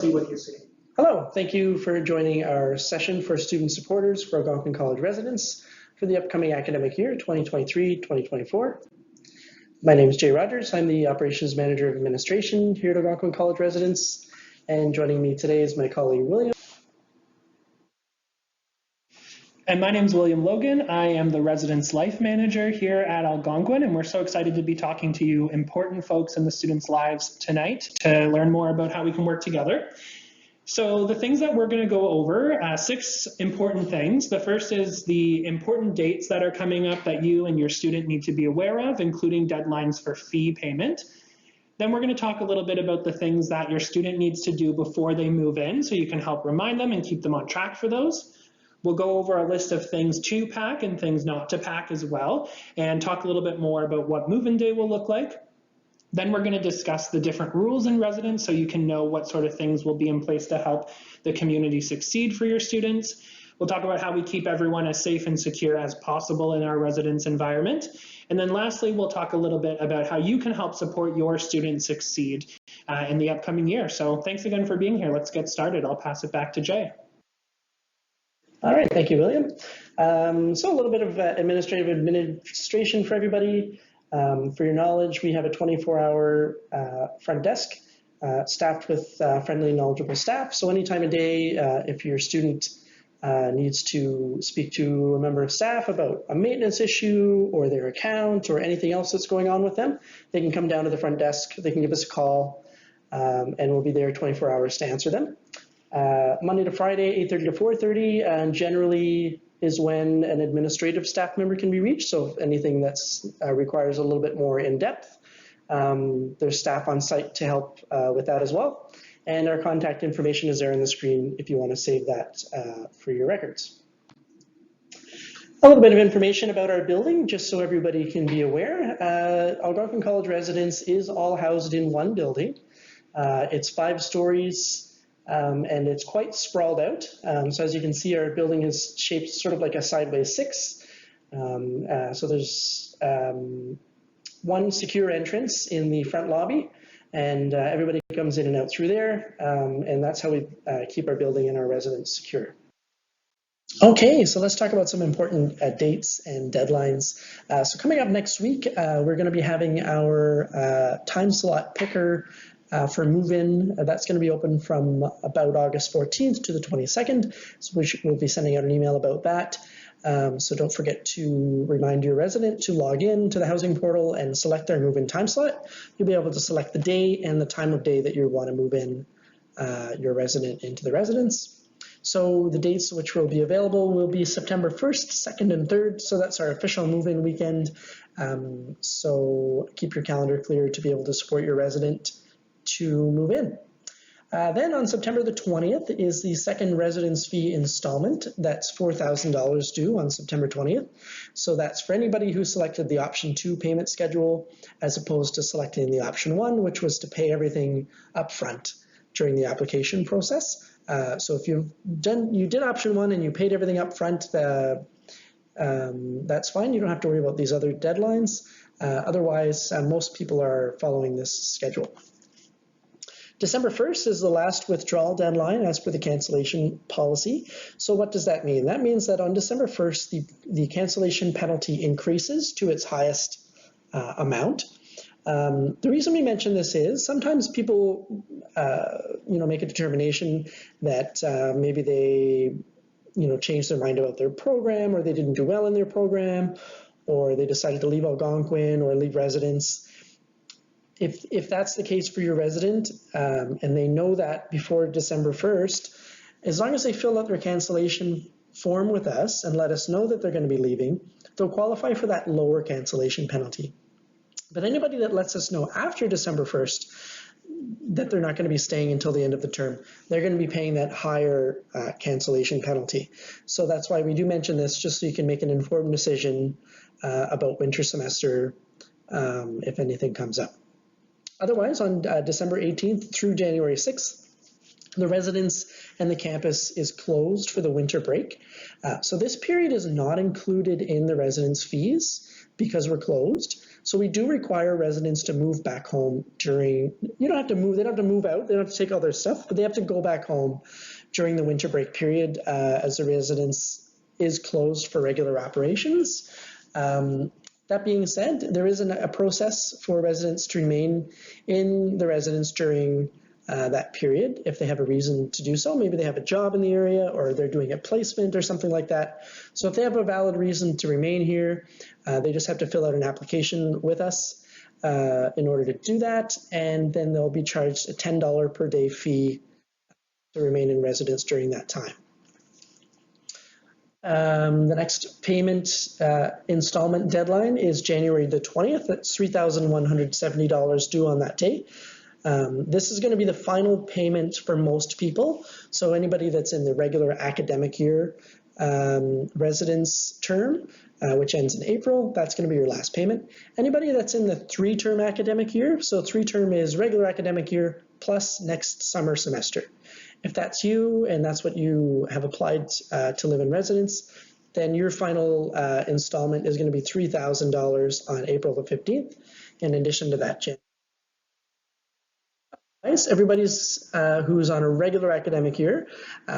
See what you see. Hello, thank you for joining our session for student supporters for Algonquin College Residence for the upcoming academic year, 2023-2024. My name is Jay Rogers. I'm the Operations Manager of Administration here at Algonquin College Residence. And joining me today is my colleague, William. And my name is William Logan. I am the Residence Life Manager here at Algonquin, and we're so excited to be talking to you important folks in the students' lives tonight to learn more about how we can work together. So the things that we're going to go over, 6 important things. The first is the important dates that are coming up that you and your student need to be aware of, including deadlines for fee payment. Then we're going to talk a little bit about the things that your student needs to do before they move in, so you can help remind them and keep them on track for those. We'll go over a list of things to pack and things not to pack as well, and talk a little bit more about what move-in day will look like. Then we're going to discuss the different rules in residence so you can know what sort of things will be in place to help the community succeed for your students. We'll talk about how we keep everyone as safe and secure as possible in our residence environment. And then lastly, we'll talk a little bit about how you can help support your students succeed in the upcoming year. So thanks again for being here. Let's get started. I'll pass it back to Jay. All right, thank you, William. So a little bit of administration for everybody. For your knowledge, we have a 24-hour front desk staffed with friendly, knowledgeable staff. So any time of day, if your student needs to speak to a member of staff about a maintenance issue or their account or anything else that's going on with them, they can come down to the front desk, they can give us a call, and we'll be there 24 hours to answer them. Monday to Friday, 8:30 to 4:30, and generally is when an administrative staff member can be reached. So if anything that's requires a little bit more in depth, there's staff on site to help with that as well. And our contact information is there on the screen if you want to save that for your records. A little bit of information about our building, just so everybody can be aware. Algonquin College Residence is all housed in one building. It's 5 stories. And it's quite sprawled out. So as you can see, our building is shaped sort of like a sideways 6. So there's one secure entrance in the front lobby, and everybody comes in and out through there. And that's how we keep our building and our residents secure. Okay, so let's talk about some important dates and deadlines. So coming up next week, we're going to be having our time slot picker for move-in. That's going to be open from about August 14th to the 22nd. So we'll be sending out an email about that. So don't forget to remind your resident to log in to the housing portal and select their move-in time slot. You'll be able to select the day and the time of day that you want to move in your resident into the residence. So the dates which will be available will be September 1st, 2nd, and 3rd. So that's our official move-in weekend. So keep your calendar clear to be able to support your resident to move in. Then on September the 20th is the second residence fee installment. That's $4,000 due on September 20th. So that's for anybody who selected the option 2 payment schedule as opposed to selecting the option 1, which was to pay everything up front during the application process. So if you did option 1 and you paid everything up front, that's fine. You don't have to worry about these other deadlines. Otherwise, most people are following this schedule. December 1st is the last withdrawal deadline as per the cancellation policy. So what does that mean? That means that on December 1st, the cancellation penalty increases to its highest amount. The reason we mention this is sometimes people make a determination that maybe they changed their mind about their program, or they didn't do well in their program, or they decided to leave Algonquin or leave residence. If that's the case for your resident, and they know that before December 1st, as long as they fill out their cancellation form with us and let us know that they're going to be leaving, they'll qualify for that lower cancellation penalty. But anybody that lets us know after December 1st that they're not going to be staying until the end of the term, they're going to be paying that higher cancellation penalty. So that's why we do mention this, just so you can make an informed decision about winter semester if anything comes up. Otherwise, on December 18th through January 6th, the residence and the campus is closed for the winter break. So this period is not included in the residence fees because we're closed. So we do require residents to move back home during, you don't have to move, they don't have to move out, they don't have to take all their stuff, but they have to go back home during the winter break period as the residence is closed for regular operations. That being said, there is a process for residents to remain in the residence during that period if they have a reason to do so. Maybe they have a job in the area or they're doing a placement or something like that. So if they have a valid reason to remain here, they just have to fill out an application with us in order to do that, and then they'll be charged a $10 per day fee to remain in residence during that time. The next payment installment deadline is January the 20th. That's $3,170 due on that day. This is going to be the final payment for most people. So anybody that's in the regular academic year residence term, which ends in April, that's going to be your last payment. Anybody that's in the 3-term academic year, so 3-term is regular academic year plus next summer semester. If that's you and that's what you have applied to live in residence, then your final installment is going to be $3,000 on April the 15th. In addition to that, everybody's who's on a regular academic year,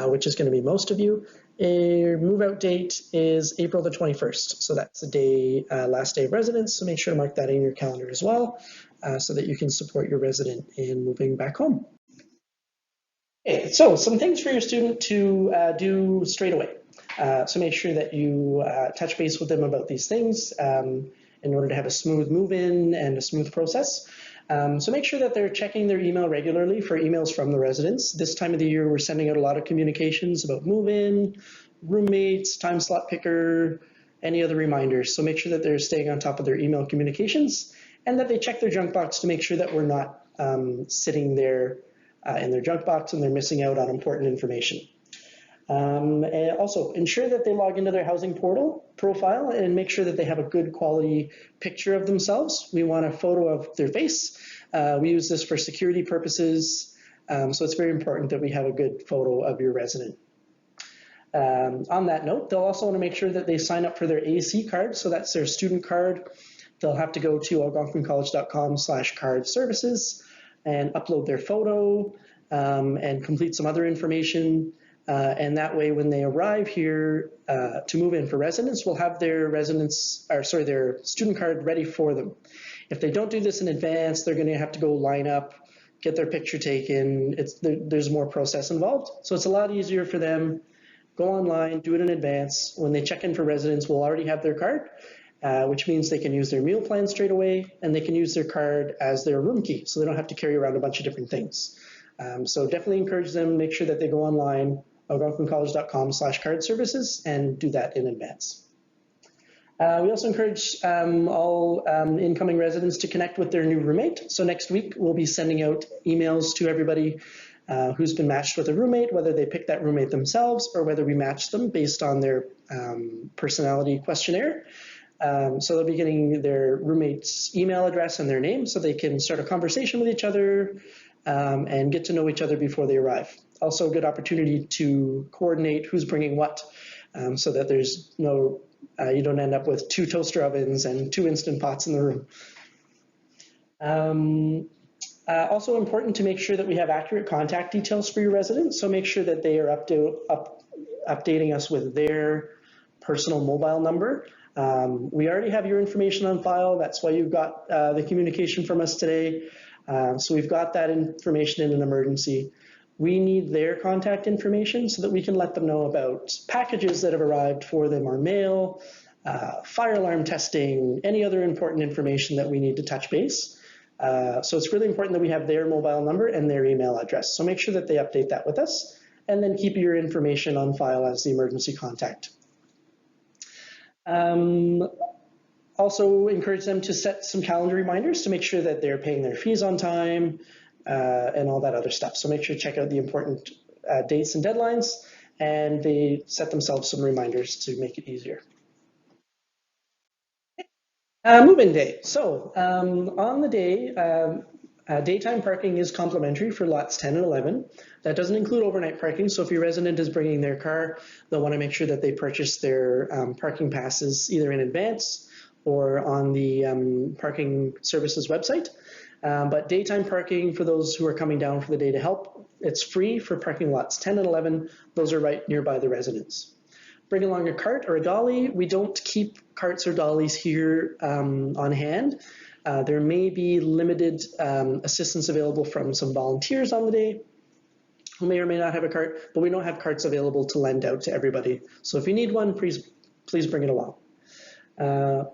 which is going to be most of you, a move-out date is April the 21st. So that's the day, last day of residence. So make sure to mark that in your calendar as well, so that you can support your resident in moving back home. Okay, so some things for your student to do straight away. So make sure that you touch base with them about these things in order to have a smooth move-in and a smooth process. So make sure that they're checking their email regularly for emails from the residents. This time of the year, we're sending out a lot of communications about move-in, roommates, time slot picker, any other reminders. So make sure that they're staying on top of their email communications and that they check their junk box to make sure that we're not sitting there in their junk box and they're missing out on important information. And also ensure that they log into their housing portal profile and make sure that they have a good quality picture of themselves. We want a photo of their face. We use this for security purposes. So it's very important that we have a good photo of your resident. On that note, they'll also want to make sure that they sign up for their AC card. So that's their student card. They'll have to go to algonquincollege.com/card services and upload their photo and complete some other information. And that way, when they arrive here to move in for residence, we'll have their their student card ready for them. If they don't do this in advance, they're going to have to go line up, get their picture taken. There's more process involved. So it's a lot easier for them. Go online, do it in advance. When they check in for residence, we'll already have their card, which means they can use their meal plan straight away, and they can use their card as their room key, so they don't have to carry around a bunch of different things. So definitely encourage them, make sure that they go online, algonquincollege.com/card services, and do that in advance. We also encourage all incoming residents to connect with their new roommate. So next week, we'll be sending out emails to everybody who's been matched with a roommate, whether they pick that roommate themselves or whether we match them based on their personality questionnaire. So they'll be getting their roommate's email address and their name so they can start a conversation with each other and get to know each other before they arrive. Also a good opportunity to coordinate who's bringing what so that there's no, you don't end up with 2 toaster ovens and 2 Instant Pots in the room. Also important to make sure that we have accurate contact details for your residents. So make sure that they are updating us with their personal mobile number. We already have your information on file. That's why you've got the communication from us today. So we've got that information in an emergency. We need their contact information so that we can let them know about packages that have arrived for them, or mail, fire alarm testing, any other important information that we need to touch base. So it's really important that we have their mobile number and their email address. So make sure that they update that with us, and then keep your information on file as the emergency contact. Also encourage them to set some calendar reminders to make sure that they're paying their fees on time and all that other stuff. So make sure to check out the important dates and deadlines, and they set themselves some reminders to make it easier. Move-in day. So on the day, daytime parking is complimentary for lots 10 and 11. That doesn't include overnight parking, so if your resident is bringing their car, they'll want to make sure that they purchase their parking passes either in advance or on the parking services website. But daytime parking for those who are coming down for the day to help, it's free for parking lots 10 and 11. Those are right nearby the residence. Bring along a cart or a dolly. We don't keep carts or dollies here on hand. There may be limited assistance available from some volunteers on the day who may or may not have a cart, but we don't have carts available to lend out to everybody. So if you need one, please bring it along.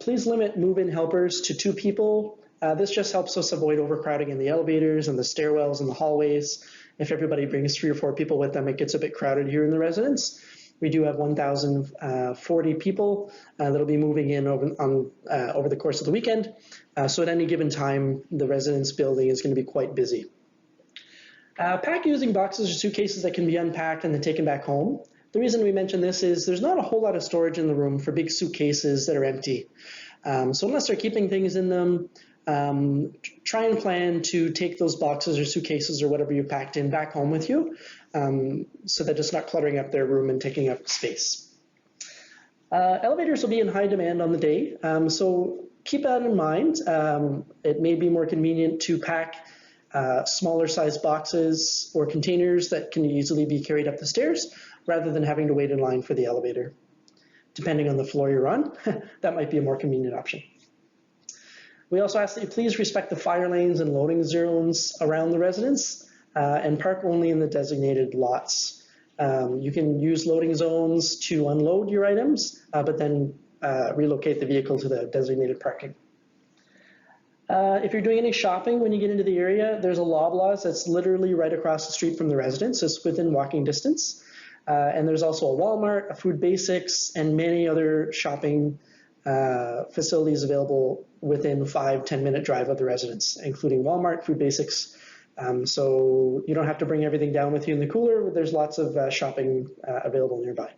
Please limit move-in helpers to 2 people. This just helps us avoid overcrowding in the elevators and the stairwells and the hallways. If everybody brings 3 or 4 people with them, it gets a bit crowded here in the residence. We do have 1,040 people that'll be moving in over the course of the weekend. So at any given time, the residence building is going to be quite busy. Pack using boxes or suitcases that can be unpacked and then taken back home. The reason we mention this is there's not a whole lot of storage in the room for big suitcases that are empty. So unless they're keeping things in them, try and plan to take those boxes or suitcases or whatever you packed in back home with you, so that it's not cluttering up their room and taking up space. Elevators will be in high demand on the day, so keep that in mind. It may be more convenient to pack smaller size boxes or containers that can easily be carried up the stairs rather than having to wait in line for the elevator. Depending on the floor you're on, that might be a more convenient option. We also ask that you please respect the fire lanes and loading zones around the residence and park only in the designated lots. You can use loading zones to unload your items, but then relocate the vehicle to the designated parking. If you're doing any shopping when you get into the area, there's a Loblaws that's literally right across the street from the residence. It's within walking distance. And there's also a Walmart, a Food Basics, and many other shopping facilities available within 5-10 minute drive of the residence, including Walmart, Food Basics. So you don't have to bring everything down with you in the cooler. There's lots of shopping available nearby.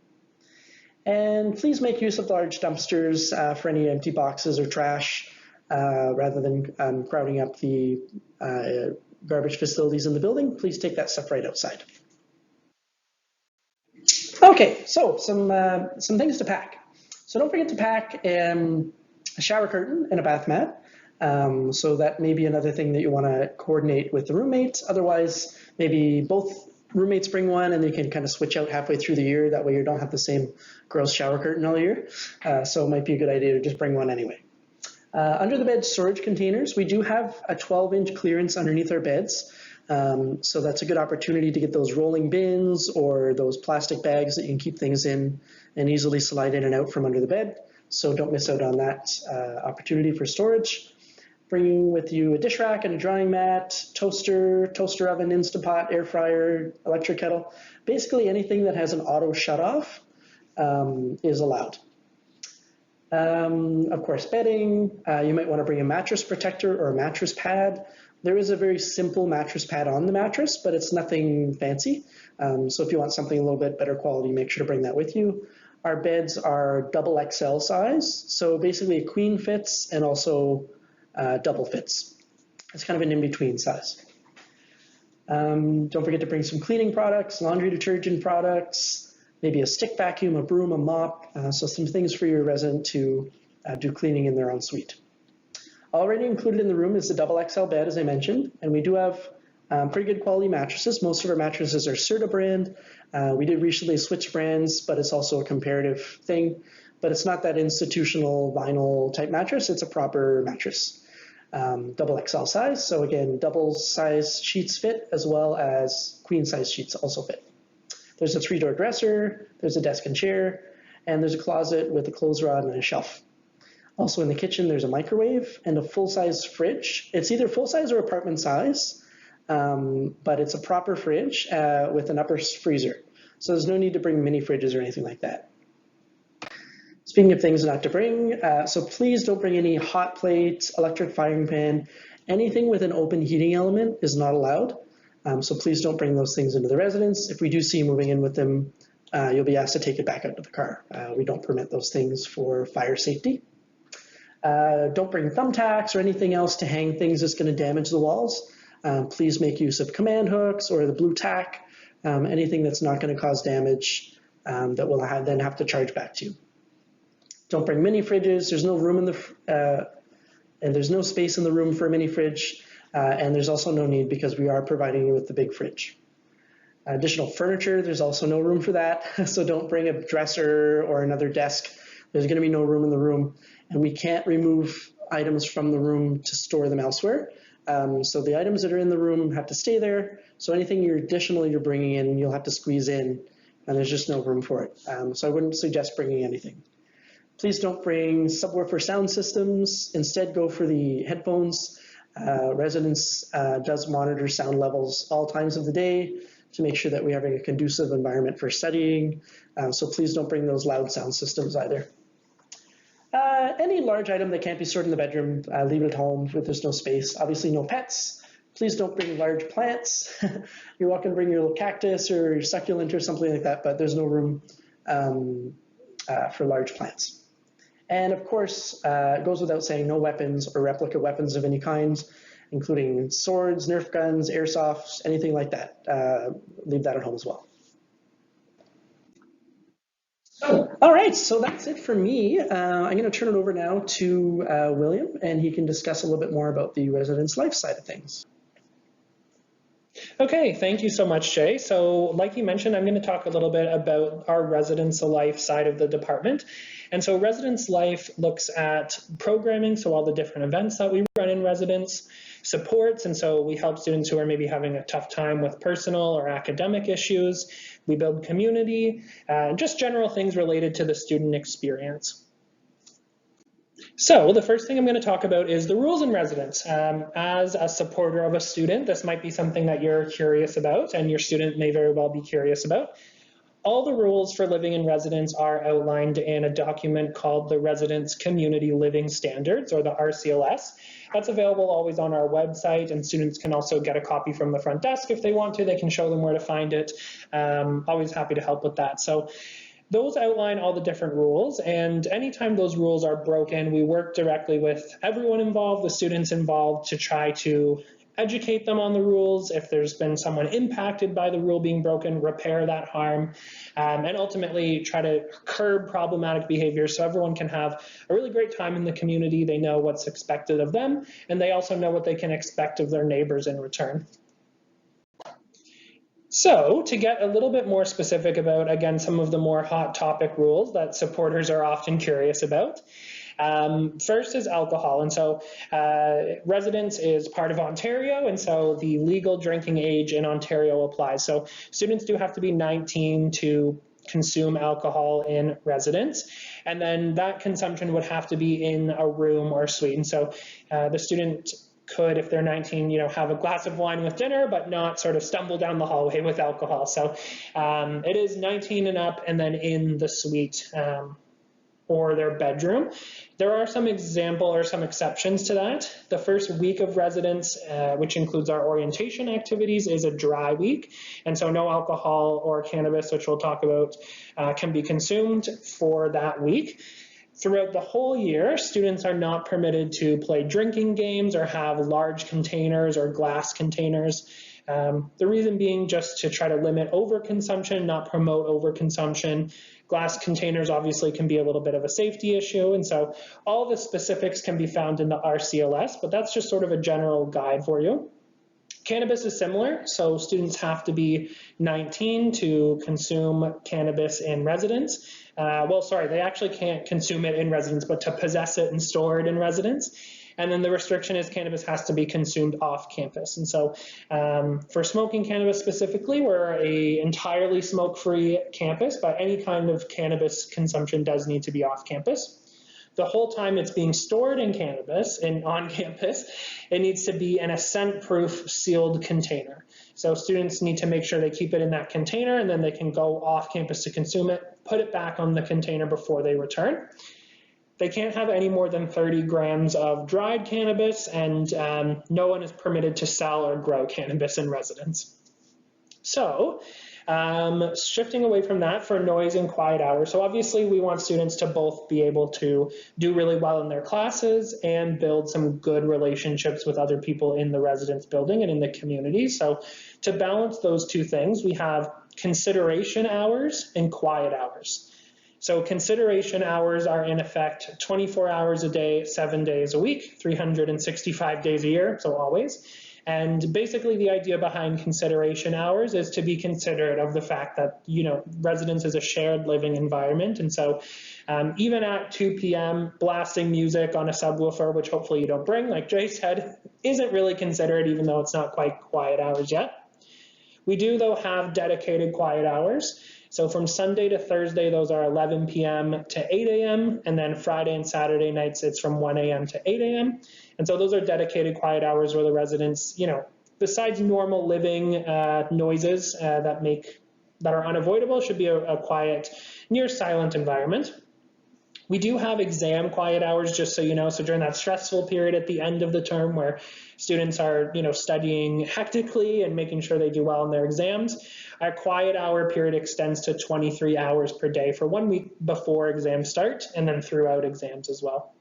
And please make use of large dumpsters for any empty boxes or trash rather than crowding up the garbage facilities in the building. Please take that stuff right outside. Okay, so some things to pack. So don't forget to pack a shower curtain and a bath mat. So that may be another thing that you want to coordinate with the roommates. Otherwise, maybe both roommates bring one and they can kind of switch out halfway through the year. That way you don't have the same gross shower curtain all year. So it might be a good idea to just bring one anyway. Under the bed storage containers, we do have a 12-inch clearance underneath our beds. So that's a good opportunity to get those rolling bins or those plastic bags that you can keep things in and easily slide in and out from under the bed. So don't miss out on that opportunity for storage. Bringing with you a dish rack and a drying mat, toaster oven, Instapot, air fryer, electric kettle. Basically anything that has an auto shut-off is allowed. Of course, bedding. You might want to bring a mattress protector or a mattress pad. There is a very simple mattress pad on the mattress, but it's nothing fancy. So if you want something a little bit better quality, make sure to bring that with you. Our beds are double XL size, so basically a queen fits and also double fits. It's kind of an in-between size. Don't forget to bring some cleaning products, laundry detergent products, maybe a stick vacuum, a broom, a mop, so some things for your resident to do cleaning in their own suite. Already included in the room is the double XL bed, as I mentioned, and we do have pretty good quality mattresses. Most of our mattresses are Serta brand. We did recently switch brands, but it's also a comparative thing. But it's not that institutional vinyl type mattress. It's a proper mattress, double XL size. So again, double size sheets fit as well as queen size sheets also fit. There's a 3-door dresser, there's a desk and chair, and there's a closet with a clothes rod and a shelf. Also in the kitchen, there's a microwave and a full-size fridge. It's either full-size or apartment size, but it's a proper fridge with an upper freezer. So there's no need to bring mini fridges or anything like that. Speaking of things not to bring, so please don't bring any hot plates, electric frying pan, anything with an open heating element is not allowed. So please don't bring those things into the residence. If we do see you moving in with them, you'll be asked to take it back out to the car. We don't permit those things for fire safety. Don't bring thumbtacks or anything else to hang things that's going to damage the walls. Please make use of command hooks or the blue tack, anything that's not going to cause damage that we'll then have to charge back to you. Don't bring mini fridges. There's no room in and there's no space in the room for a mini fridge. And there's also no need because we are providing you with the big fridge. Additional furniture, there's also no room for that. So don't bring a dresser or another desk. There's going to be no room in the room. And we can't remove items from the room to store them elsewhere. So the items that are in the room have to stay there. So anything you're bringing in, you'll have to squeeze in, and there's just no room for it. So I wouldn't suggest bringing anything. Please don't bring subwoofer sound systems. Instead, go for the headphones. Residence does monitor sound levels all times of the day to make sure that we're having a conducive environment for studying. So please don't bring those loud sound systems either. Any large item that can't be stored in the bedroom, leave it at home if there's no space. Obviously no pets. Please don't bring large plants. You're welcome to bring your little cactus or your succulent or something like that, but there's no room for large plants. And of course, it goes without saying, no weapons or replica weapons of any kind, including swords, Nerf guns, airsofts, anything like that. Leave that at home as well. All right, so that's it for me. I'm going to turn it over now to William, and he can discuss a little bit more about the residence life side of things. Okay, thank you so much, Jay. So like you mentioned, I'm going to talk a little bit about our residence life side of the department. And so residence life looks at programming, so all the different events that we run in residence, supports, and so we help students who are maybe having a tough time with personal or academic issues. We build community, just general things related to the student experience. So the first thing I'm going to talk about is the rules in residence. As a supporter of a student, this might be something that you're curious about, and your student may very well be curious about. All the rules for living in residence are outlined in a document called the Residence Community Living Standards, or the RCLS. That's available always on our website, and students can also get a copy from the front desk if they want to. They can show them where to find it. Always happy to help with that. So those outline all the different rules, and anytime those rules are broken, we work directly with everyone involved, the students involved, to try to educate them on the rules. If there's been someone impacted by the rule being broken, repair that harm, and ultimately try to curb problematic behavior so everyone can have a really great time in the community. They know what's expected of them, and they also know what they can expect of their neighbors in return. So to get a little bit more specific about, again, some of the more hot topic rules that supporters are often curious about. First is alcohol, and so residence is part of Ontario, and so the legal drinking age in Ontario applies. So students do have to be 19 to consume alcohol in residence, and then that consumption would have to be in a room or suite. And so the student could, if they're 19, have a glass of wine with dinner, but not sort of stumble down the hallway with alcohol. So it is 19 and up, and then in the suite or their bedroom. There are some exceptions to that. The first week of residence, which includes our orientation activities, is a dry week. And so no alcohol or cannabis, which we'll talk about, can be consumed for that week. Throughout the whole year, students are not permitted to play drinking games or have large containers or glass containers. The reason being just to try to limit overconsumption, not promote overconsumption. Glass containers obviously can be a little bit of a safety issue, and so all the specifics can be found in the RCLS, but that's just sort of a general guide for you. Cannabis is similar, so students have to be 19 to consume cannabis in residence. They actually can't consume it in residence, but to possess it and store it in residence. And then the restriction is cannabis has to be consumed off campus. And so for smoking cannabis specifically, we're an entirely smoke-free campus, but any kind of cannabis consumption does need to be off campus. The whole time it's being stored in cannabis and on campus, it needs to be in a scent-proof sealed container. So students need to make sure they keep it in that container, and then they can go off campus to consume it, put it back on the container before they return. They can't have any more than 30 grams of dried cannabis, and no one is permitted to sell or grow cannabis in residence. So shifting away from that for noise and quiet hours. So obviously we want students to both be able to do really well in their classes and build some good relationships with other people in the residence building and in the community. So to balance those two things, we have consideration hours and quiet hours. So consideration hours are in effect 24 hours a day, 7 days a week, 365 days a year, so always. And basically the idea behind consideration hours is to be considerate of the fact that, residence is a shared living environment. And so even at 2 p.m., blasting music on a subwoofer, which hopefully you don't bring, like Jay said, isn't really considerate, even though it's not quite quiet hours yet. We do, though, have dedicated quiet hours. So from Sunday to Thursday, those are 11 p.m. to 8 a.m. And then Friday and Saturday nights, it's from 1 a.m. to 8 a.m. And so those are dedicated quiet hours where the residents, besides normal living noises that are unavoidable, should be a quiet, near silent environment. We do have exam quiet hours, just so you know. So during that stressful period at the end of the term where students are, studying hectically and making sure they do well in their exams, our quiet hour period extends to 23 hours per day for 1 week before exams start and then throughout exams as well.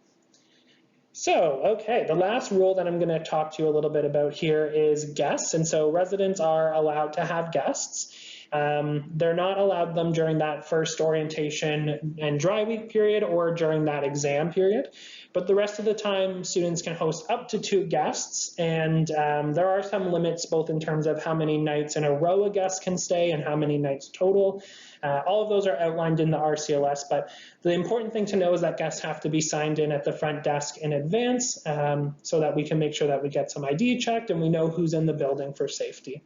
So, okay, the last rule that I'm going to talk to you a little bit about here is guests. And so residents are allowed to have guests. They're not allowed them during that first orientation and dry week period or during that exam period. But the rest of the time, students can host up to 2 guests. And there are some limits, both in terms of how many nights in a row a guest can stay and how many nights total. All of those are outlined in the RCLS, but the important thing to know is that guests have to be signed in at the front desk in advance so that we can make sure that we get some ID checked and we know who's in the building for safety.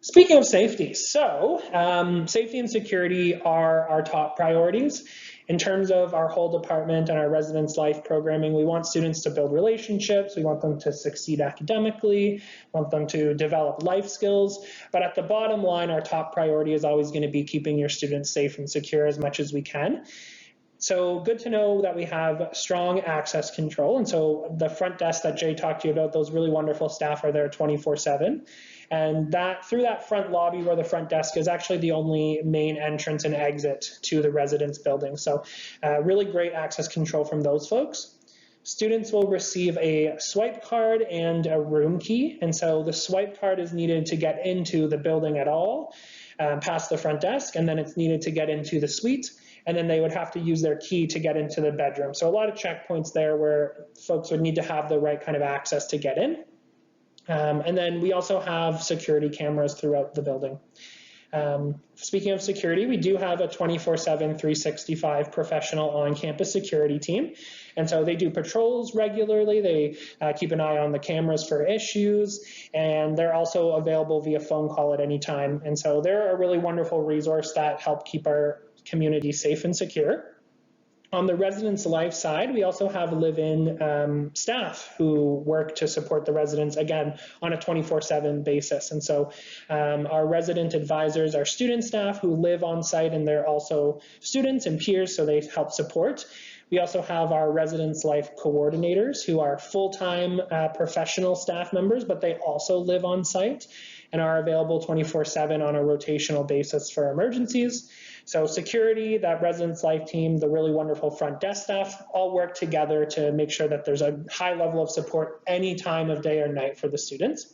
Speaking of safety, so safety and security are our top priorities. In terms of our whole department and our residence life programming, we want students to build relationships, we want them to succeed academically, want them to develop life skills, but at the bottom line, our top priority is always going to be keeping your students safe and secure as much as we can. So good to know that we have strong access control. And so the front desk that Jay talked to you about, those really wonderful staff are there 24/7. And that through that front lobby where the front desk is actually the only main entrance and exit to the residence building. So really great access control from those folks. Students will receive a swipe card and a room key. And so the swipe card is needed to get into the building at all, past the front desk, and then it's needed to get into the suite. And then they would have to use their key to get into the bedroom. So a lot of checkpoints there where folks would need to have the right kind of access to get in. And then we also have security cameras throughout the building. Speaking of security, we do have a 24/7, 365 professional on-campus security team. And so they do patrols regularly. They keep an eye on the cameras for issues, and they're also available via phone call at any time. And so they're a really wonderful resource that help keep our community safe and secure. On the residence life side, we also have live-in staff who work to support the residents, again, on a 24/7 basis. And so our resident advisors are student staff who live on site, and they're also students and peers, so they help support. We also have our residence life coordinators who are full-time professional staff members, but they also live on site and are available 24/7 on a rotational basis for emergencies. So security, that residence life team, the really wonderful front desk staff, all work together to make sure that there's a high level of support any time of day or night for the students.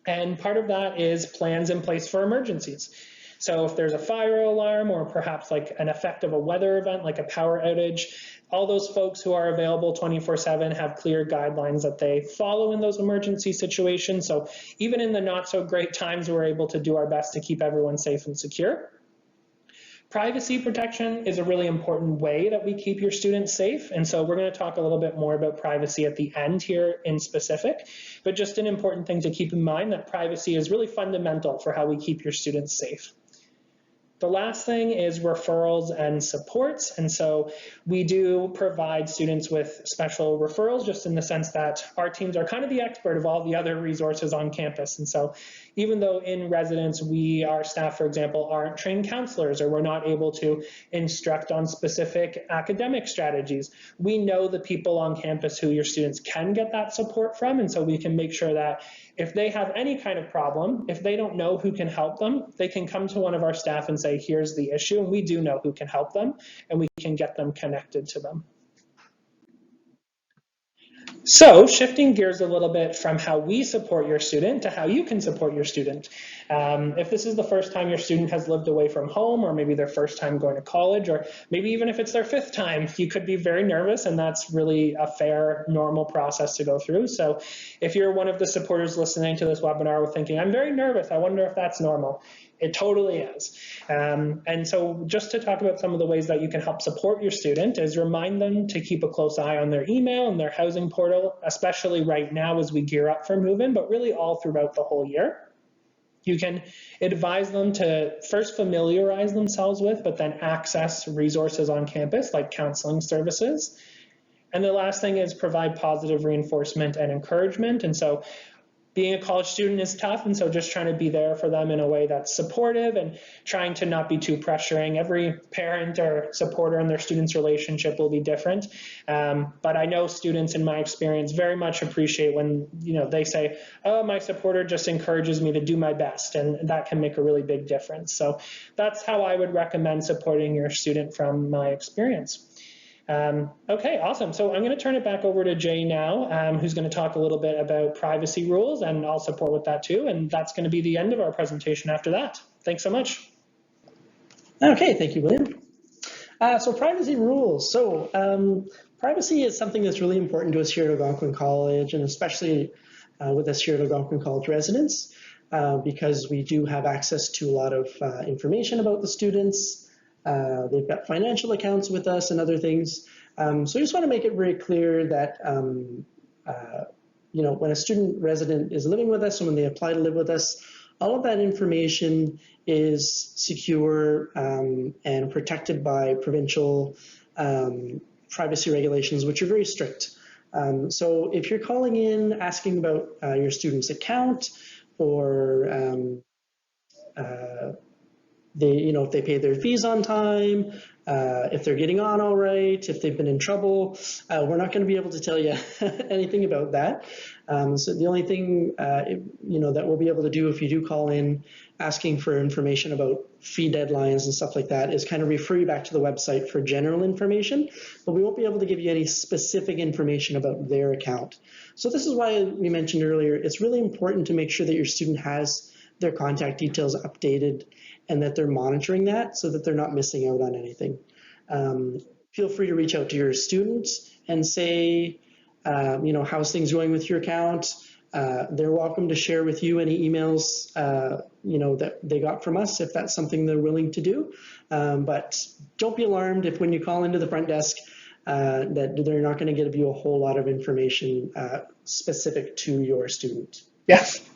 And part of that is plans in place for emergencies. So if there's a fire alarm or perhaps like an effect of a weather event, like a power outage, all those folks who are available 24/7 have clear guidelines that they follow in those emergency situations. So even in the not so great times, we're able to do our best to keep everyone safe and secure. Privacy protection is a really important way that we keep your students safe. And so we're going to talk a little bit more about privacy at the end here in specific, but just an important thing to keep in mind that privacy is really fundamental for how we keep your students safe. The last thing is referrals and supports. And so we do provide students with special referrals, just in the sense that our teams are kind of the expert of all the other resources on campus. And so even though in residence, our staff, for example, aren't trained counselors, or we're not able to instruct on specific academic strategies, we know the people on campus who your students can get that support from. And so we can make sure that if they have any kind of problem, if they don't know who can help them, they can come to one of our staff and say, here's the issue, and we do know who can help them, and we can get them connected to them. So shifting gears a little bit from how we support your student to how you can support your student. If this is the first time your student has lived away from home, or maybe their first time going to college, or maybe even if it's their fifth time, you could be very nervous, and that's really a fair, normal process to go through. So if you're one of the supporters listening to this webinar thinking, I'm very nervous, I wonder if that's normal, it totally is. And so just to talk about some of the ways that you can help support your student is remind them to keep a close eye on their email and their housing portal, especially right now as we gear up for move-in, but really all throughout the whole year. You can advise them to first familiarize themselves with, but then access resources on campus like counseling services. And the last thing is provide positive reinforcement and encouragement. And so being a college student is tough, and so just trying to be there for them in a way that's supportive and trying to not be too pressuring. Every parent or supporter in their student's relationship will be different, but I know students in my experience very much appreciate when they say, oh, my supporter just encourages me to do my best, and that can make a really big difference. So that's how I would recommend supporting your student from my experience. Okay, awesome. So I'm going to turn it back over to Jay now, who's going to talk a little bit about privacy rules, and I'll support with that too. And that's going to be the end of our presentation after that. Thanks so much. Okay, thank you, William. So privacy rules. So privacy is something that's really important to us here at Algonquin College, and especially with us here at Algonquin College Residence, because we do have access to a lot of information about the students. They've got financial accounts with us and other things. So I just want to make it very clear that when a student resident is living with us and when they apply to live with us, all of that information is secure and protected by provincial privacy regulations, which are very strict. So if you're calling in asking about your student's account, or if they pay their fees on time, if they're getting on all right, if they've been in trouble, we're not going to be able to tell you anything about that. So the only thing that we'll be able to do if you do call in asking for information about fee deadlines and stuff like that is kind of refer you back to the website for general information, but we won't be able to give you any specific information about their account. So this is why we mentioned earlier, it's really important to make sure that your student has their contact details updated and that they're monitoring that so that they're not missing out on anything. Feel free to reach out to your students and say, how's things going with your account? They're welcome to share with you any emails, that they got from us if that's something they're willing to do. But don't be alarmed if when you call into the front desk that they're not going to give you a whole lot of information specific to your student. Yes.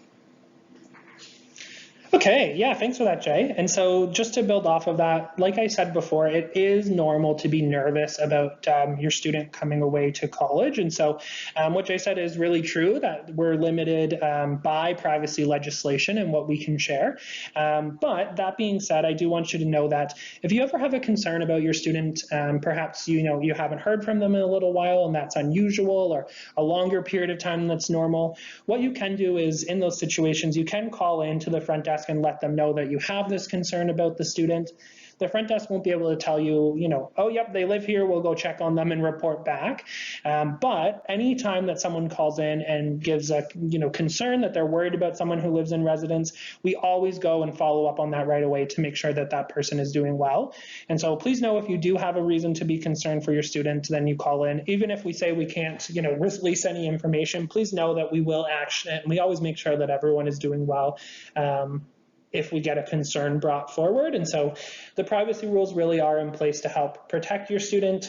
Okay, yeah, thanks for that, Jay. And so just to build off of that, like I said before, it is normal to be nervous about your student coming away to college. And so what Jay said is really true, that we're limited by privacy legislation and what we can share. But that being said, I do want you to know that if you ever have a concern about your student, perhaps you haven't heard from them in a little while and that's unusual, or a longer period of time that's normal, what you can do is in those situations, you can call in to the front desk and let them know that you have this concern about the student. The front desk won't be able to tell you, oh, yep, they live here, we'll go check on them and report back. But anytime that someone calls in and gives a concern that they're worried about someone who lives in residence, we always go and follow up on that right away to make sure that that person is doing well. And so please know if you do have a reason to be concerned for your student, then you call in. Even if we say we can't, release any information, please know that we will action it. And we always make sure that everyone is doing well if we get a concern brought forward. And so the privacy rules really are in place to help protect your student,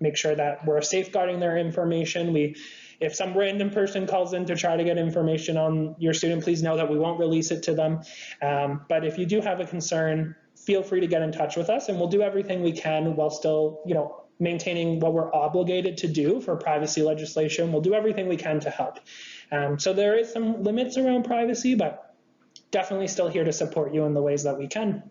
make sure that we're safeguarding their information. If some random person calls in to try to get information on your student, please know that we won't release it to them. But if you do have a concern, feel free to get in touch with us, and we'll do everything we can while still, maintaining what we're obligated to do for privacy legislation. We'll do everything we can to help. So there is some limits around privacy, but definitely still here to support you in the ways that we can.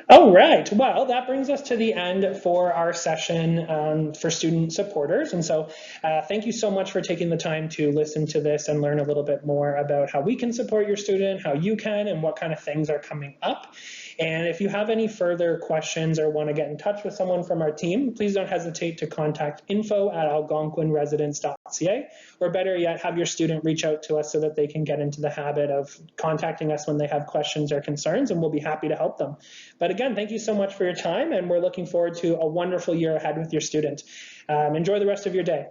All right, well, that brings us to the end for our session for student supporters. And so thank you so much for taking the time to listen to this and learn a little bit more about how we can support your student, how you can, and what kind of things are coming up. And if you have any further questions or want to get in touch with someone from our team, please don't hesitate to contact info@algonquinresidence.ca, or better yet, have your student reach out to us so that they can get into the habit of contacting us when they have questions or concerns, and we'll be happy to help them. But again, thank you so much for your time, and we're looking forward to a wonderful year ahead with your student. Enjoy the rest of your day.